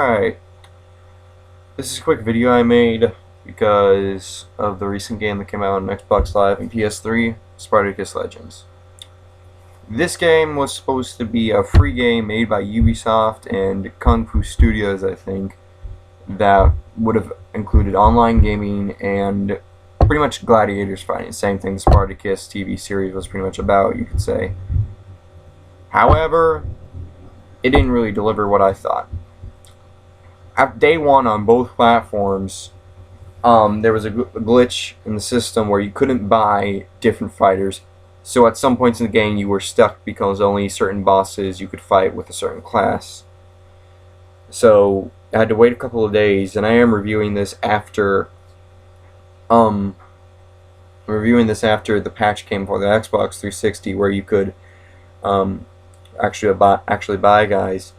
Alright, this is a quick video I made because of the recent game that came out on Xbox Live and PS3, Spartacus Legends. This game was supposed to be a free game made by Ubisoft and Kung Fu Studios, I think, that would have included online gaming and pretty much gladiators fighting. Same thing the Spartacus TV series was pretty much about, you could say. However, it didn't really deliver what I thought. At day one on both platforms, there was a glitch in the system where you couldn't buy different fighters. So at some points in the game you were stuck because only certain bosses you could fight with a certain class. So I had to wait a couple of days, and I am reviewing this after the patch came for the Xbox 360, where you could actually buy guys.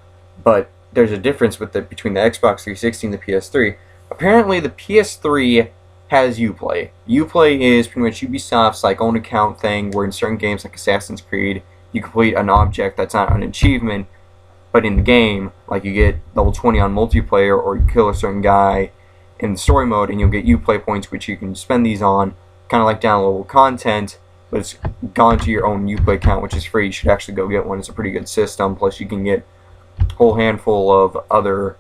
But there's a difference between the Xbox 360 and the PS3. Apparently, the PS3 has Uplay. Uplay is pretty much Ubisoft's own account thing, where in certain games like Assassin's Creed, you complete an object that's not an achievement, but in the game, like you get level 20 on multiplayer, or you kill a certain guy in the story mode, and you'll get Uplay points, which you can spend these on, kind of like downloadable content, but it's gone to your own Uplay account, which is free. You should actually go get one. It's a pretty good system. Plus, you can get whole handful of other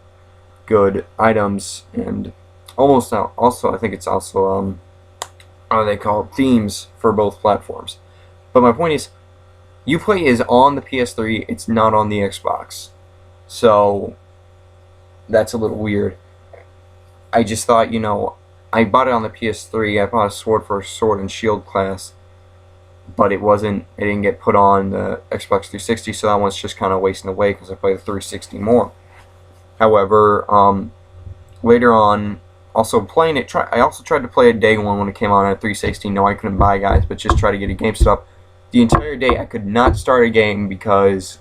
good items, and also I think it's also what they call it, themes for both platforms. But my point is, Uplay is on the PS3, it's not on the Xbox, so that's a little weird. I just thought, I bought it on the PS3. I bought a sword for a sword and shield class, but it didn't get put on the Xbox 360, so that one's just kind of wasting away because I play the 360 more. However, later on, also playing it, I also tried to play it day one when it came on at 360. No, I couldn't buy guys, but just try to get a game set up. The entire day, I could not start a game because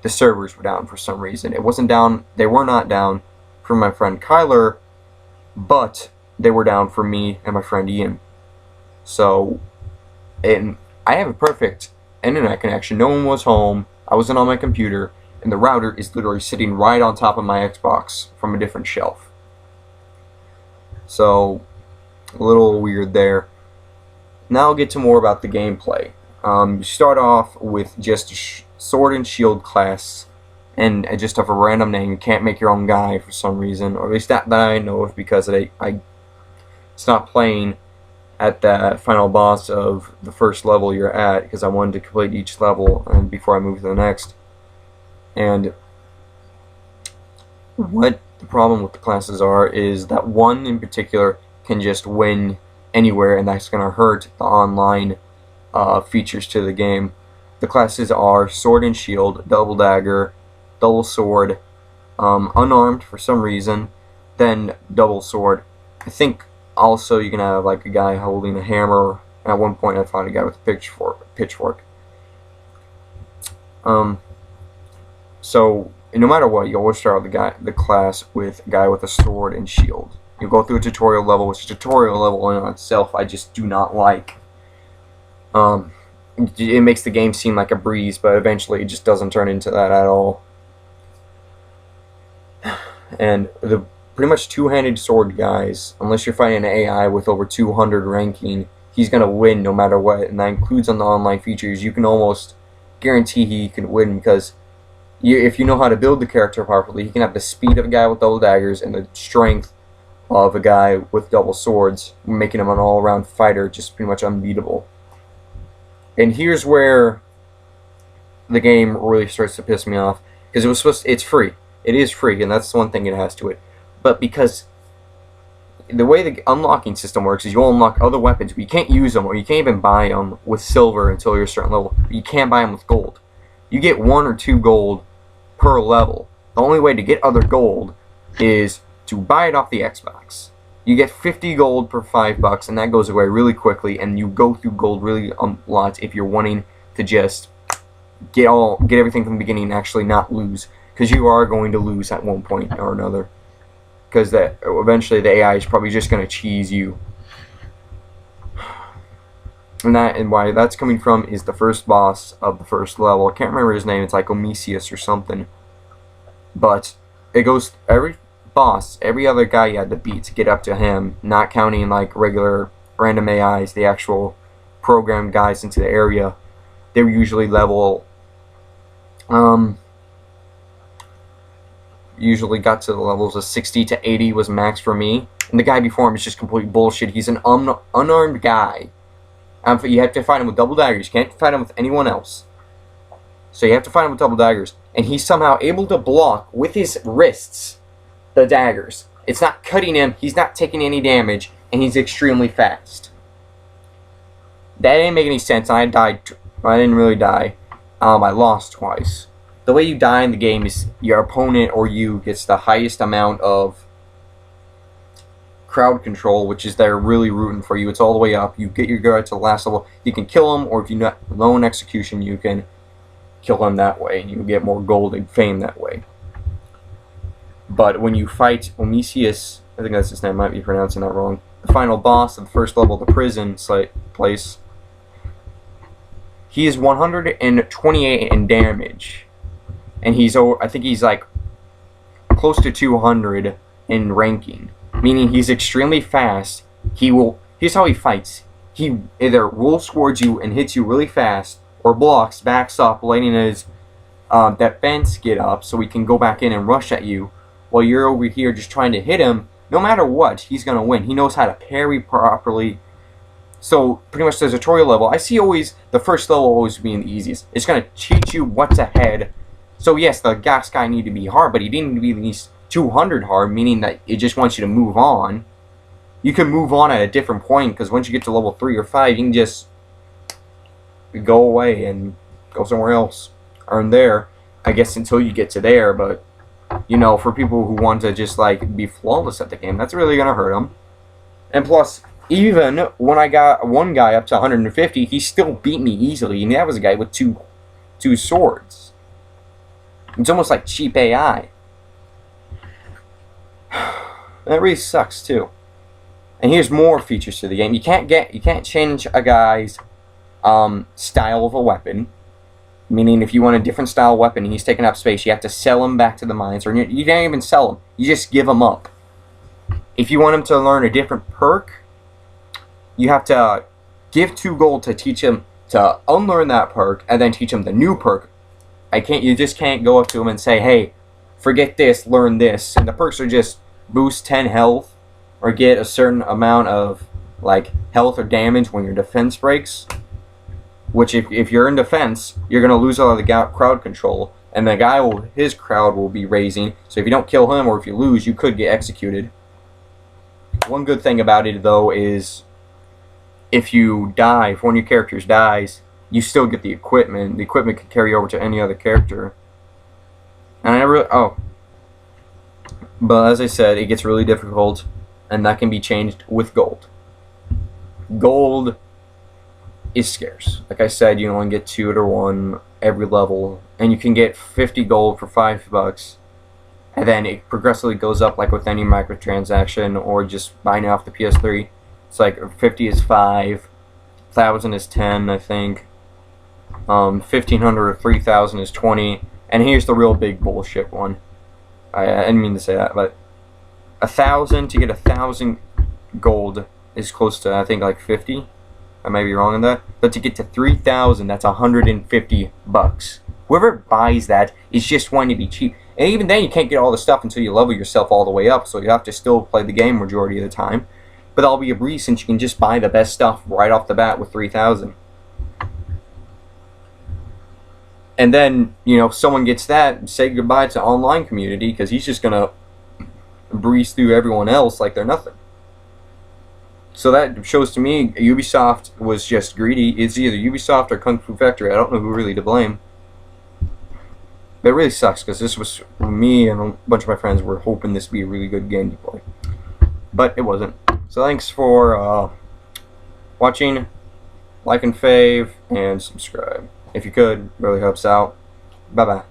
the servers were down for some reason. It wasn't down, they were not down for my friend Kyler, but they were down for me and my friend Ian. So, and I have a perfect internet connection. No one was home. I wasn't on my computer, and the router is literally sitting right on top of my Xbox from a different shelf. So, a little weird there. Now I'll get to more about the gameplay. You start off with just a sword and shield class, and just have a random name. You can't make your own guy for some reason, or at least that I know of, because I stopped playing at the final boss of the first level you're at, because I wanted to complete each level and before I move to the next. And what the problem with the classes are is that one in particular can just win anywhere, and that's going to hurt the online features to the game. The classes are sword and shield, double dagger, double sword, unarmed for some reason, then double sword. I think also you can have a guy holding a hammer. At one point I found a guy with a pitchfork. So no matter what, you always start with the class with a guy with a sword and shield. You go through a tutorial level, which is a tutorial level in itself I just do not like. It makes the game seem like a breeze, but eventually it just doesn't turn into that at all. And the pretty much two-handed sword guys, unless you're fighting an AI with over 200 ranking, he's going to win no matter what, and that includes on the online features. You can almost guarantee he can win, because if you know how to build the character properly, he can have the speed of a guy with double daggers and the strength of a guy with double swords, making him an all-around fighter, just pretty much unbeatable. And here's where the game really starts to piss me off, because it's free. It is free, and that's the one thing it has to it. But because the way the unlocking system works is you unlock other weapons, but you can't use them, or you can't even buy them with silver until you're a certain level. You can't buy them with gold. You get 1 or 2 gold per level. The only way to get other gold is to buy it off the Xbox. You get 50 gold per $5, and that goes away really quickly, and you go through gold really lots if you're wanting to just get everything from the beginning and actually not lose, because you are going to lose at one point or another, because eventually the AI is probably just going to cheese you. And why that's coming from is the first boss of the first level. I can't remember his name. It's like Omisius or something. But it goes every boss, every other guy you had to beat to get up to him, not counting like regular random AIs, the actual programmed guys into the area. They were usually level, usually got to the levels of 60 to 80 was max for me. And the guy before him is just complete bullshit. He's an unarmed guy. You have to fight him with double daggers. You can't fight him with anyone else. So you have to fight him with double daggers. And he's somehow able to block with his wrists the daggers. It's not cutting him. He's not taking any damage. And he's extremely fast. That didn't make any sense. I died. I didn't really die. I lost twice. The way you die in the game is your opponent or you gets the highest amount of crowd control, which is they're really rooting for you. It's all the way up. You get your guy to the last level. You can kill him, or if you know an execution, you can kill him that way, and you get more gold and fame that way. But when you fight Omisius, I think that's his name, I might be pronouncing that wrong, the final boss of the first level of the prison place, he is 128 in damage. And I think he's like close to 200 in ranking. Meaning he's extremely fast. Here's how he fights. He either rolls towards you and hits you really fast, or blocks, backs up, letting his defense get up so he can go back in and rush at you, while you're over here just trying to hit him. No matter what, he's going to win. He knows how to parry properly. So pretty much the tutorial level, I see always the first level always being the easiest. It's going to teach you what's ahead. So yes, the gas guy need to be hard, but he didn't need to be at least 200 hard, meaning that it just wants you to move on. You can move on at a different point, because once you get to level 3 or 5, you can just go away and go somewhere else. Or there, I guess, until you get to there, but, you know, for people who want to just, like, be flawless at the game, that's really going to hurt them. And plus, even when I got one guy up to 150, he still beat me easily, and that was a guy with two swords. It's almost like cheap AI. That really sucks too. And here's more features to the game. You can't change a guy's style of a weapon. Meaning, if you want a different style weapon and he's taking up space, you have to sell him back to the mines, or you can't even sell him. You just give him up. If you want him to learn a different perk, you have to give 2 gold to teach him to unlearn that perk, and then teach him the new perk. You just can't go up to him and say, hey, forget this, learn this. And the perks are just boost 10 health, or get a certain amount of like health or damage when your defense breaks. Which if you're in defense, you're gonna lose all of the crowd control, and the guy his crowd will be raising. So if you don't kill him, or if you lose, you could get executed. One good thing about it though is, if you die, if one of your characters dies, you still get the equipment. The equipment can carry over to any other character. And but as I said, it gets really difficult, and that can be changed with gold. Gold is scarce. Like I said, you only get 2 or 1 every level, and you can get 50 gold for $5, and then it progressively goes up, like with any microtransaction or just buying it off the PS3. It's like 50 is 5, 1,000 is 10, I think. 1,500 or 3,000 is 20, and here's the real big bullshit one. I didn't mean to say that, but 1,000 to get 1,000 gold is close to, I think, like 50. I may be wrong on that, but to get to 3,000, that's $150. Whoever buys that is just wanting to be cheap, and even then, you can't get all the stuff until you level yourself all the way up. So you have to still play the game majority of the time. But that'll be a breeze, since you can just buy the best stuff right off the bat with 3,000. And then, you know, if someone gets that, say goodbye to online community, because he's just going to breeze through everyone else like they're nothing. So that shows to me Ubisoft was just greedy. It's either Ubisoft or Kung Fu Factory. I don't know who really to blame. But it really sucks, because this was, me and a bunch of my friends were hoping this would be a really good game to play. But it wasn't. So thanks for watching. Like and fave, and subscribe. If you could, really helps out. Bye-bye.